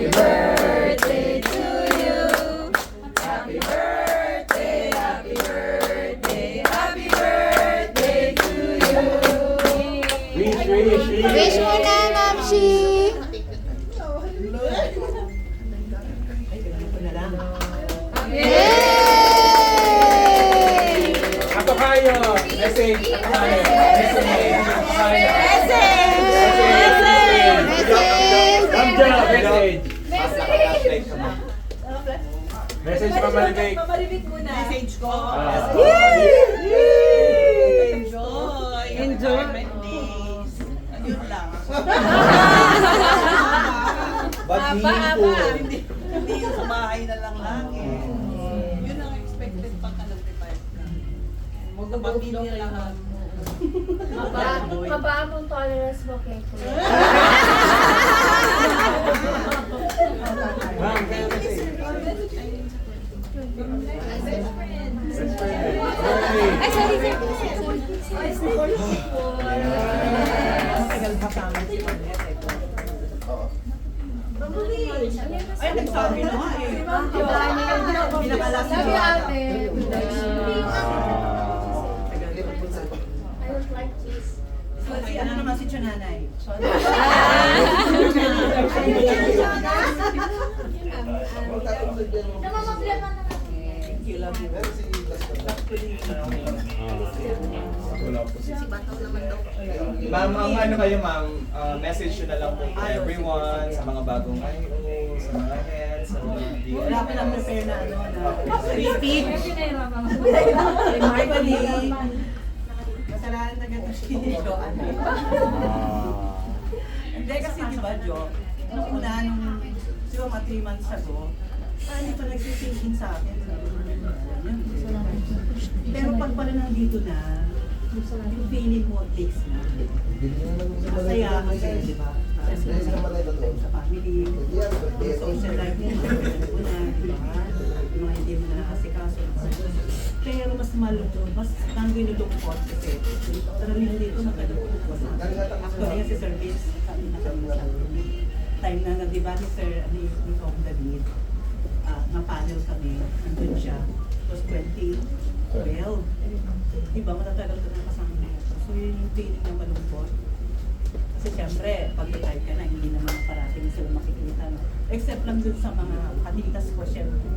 Happy birthday to you. Happy birthday, happy birthday, happy birthday to you. Wish muna, Ma'am Shi. Yay! Ako kayo! Message! Ako kayo! Message! Ako kayo! Message! Message pa Maribig. Pamaribig muna. Message ko. Enjoy. Enjoy. Days. Yun lang. Hindi yung sa bahay na lang lagi. Yun ang expected pagka nag-retire ka. Pamilya lang. Haba mong tolerance mo kay Kuya. Ma'am, kayo message. Best friend. Ay, sorry, sir. Tagal pa sa amin si Manet. Ay, nagsabi na nga eh. Pinakalas Love you, ate. I don't like cheese. Si ano naman si Chonanay? Thank you, love you. Ma'am, ang ano kayo ma'am, message yun na lang po to everyone, sa mga bagong IO, sa mga heads, sa mga Wala ko lang prepare na ano na speech. Actually, kasalanan na ganda si Jo. Hindi kasi di ba Jo, nung una, siguro mga 3 months ago, parang ito nagsisingin sa akin. Pero pag pala nandito na, yung feeling mo takes na. Masaya kasi, di ba? Sa family, social life mo, una, di ba? Yung mga hindi mo na nakasikaso. Pero mas malungkot, mas nanggoy nalungkot kasi talagang dito matalungkot. Actually nga si Service, kami na kami sa time na, di ba, ni Sir, ni Tom David, na-panel kami, nandun siya. It was 2012. Diba, matatagal ko na kasama niya. So yun yung feeling na malungkot. Kasi siyempre, pag retire ka na, hindi naman parating sila makikita. No? Except lang dun sa mga katitas ko, siyempre.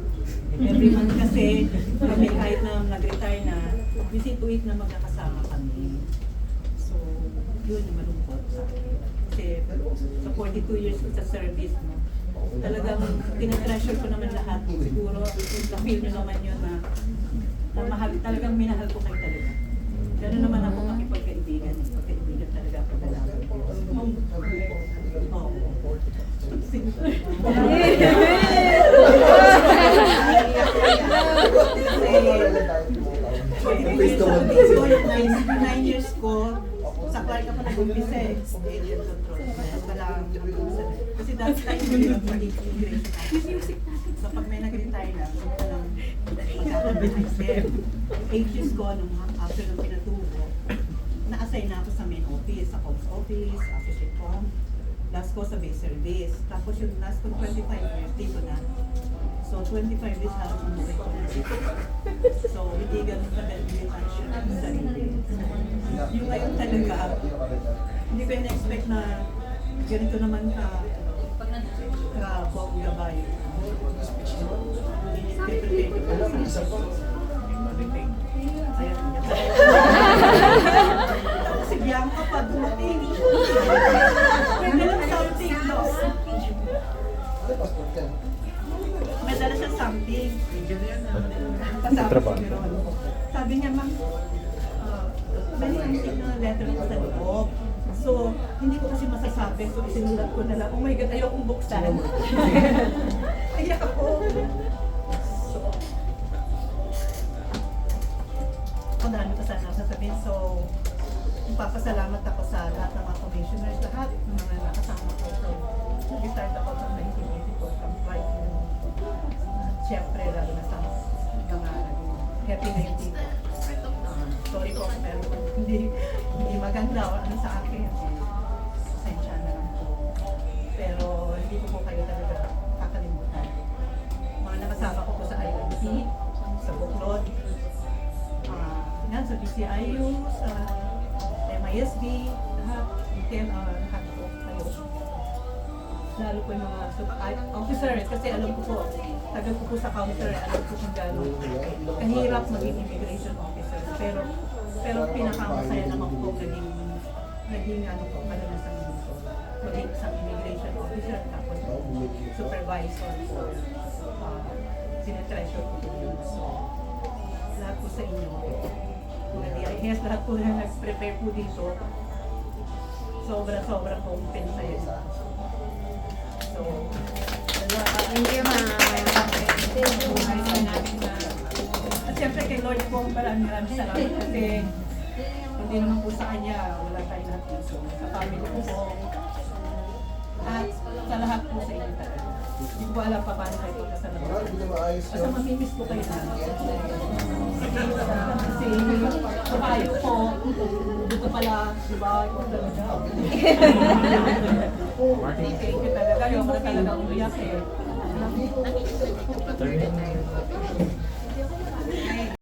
Every month kasi, kami kahit na nag-retire na, we see to it na magkakasama kami. So, yun yung malungkot sa akin. Kasi sa 42 years sa service, no, talagang tinatreasure ko naman lahat. Siguro, na-feel nyo naman yun na mahal, talagang minahal ko kayo talaga. Gano'n naman ako makipagkaibigan. Pagkaibigan talaga ako talaga. Oo. Nine years ko, sa Clark ako nag-umpisa eh. Alien control. Kasi that time, hindi mag-integrate. So pag may nag-retire na, magkakabit 8 years ko, after nung pinatubo, na-assign na ako sa main office, sa Coms office, associate com, last ko sa base service. Tapos yung last ko 25 years, dito na. So 25 years halos umuwi ko na dito. So hindi ganun ka meditation sa sarili. Yung ngayon talaga, hindi ko in-expect na ganito naman ka bongga ba yun. Prepare ko pala sa ayan. Si Bianca pa dumating. May dala something, no? May dala siya something. Kasama si Ron. Sabi niya, ma'am, may something na letter ko sa loob. So, hindi ko kasi masasabi. So, isinulat ko na lang, oh my God, ayokong buksan. Ayak ako. So, marami pa sana sasabihin. So, magpapasalamat ako sa lahat ng mga commissioners, lahat ng mga nakasama ko. So, nag-start ako sa 1984 from flight. Siyempre, lalo na sa mga happy na yung dito. Sorry po, pero hindi maganda o ano sa akin. Pasensya na lang po. Pero hindi ko po kayo talaga DCIU, sa MISD, lahat, lahat po kayo. Lalo po yung mga officers, kasi alam ko po, tagal ko po sa counter, alam ko kung gano'n kahirap maging immigration officer. Pero pinakamasaya naman po naging ano po, kadalasan dito. Maging isang immigration officer, tapos supervisor po, sinetreasure po yun. So, lahat po sa inyo. Mga DIS, lahat po na nag-prepare po dito. Sobra-sobra po pinsaya. So, Thank you, ma'am. at siyempre kay Lord po, maraming salamat kasi hindi naman po sa kanya, wala tayong lahat dito. Sa family ko po, at sa lahat po sa inyo talaga. Hindi ko alam pa paano kayo pagkasalamat. Basta mamimiss ko kayo na. Kasi kabayo po, dito pala, di ba? Ito talaga. Thank you talaga. Yung mga talaga umiyak eh.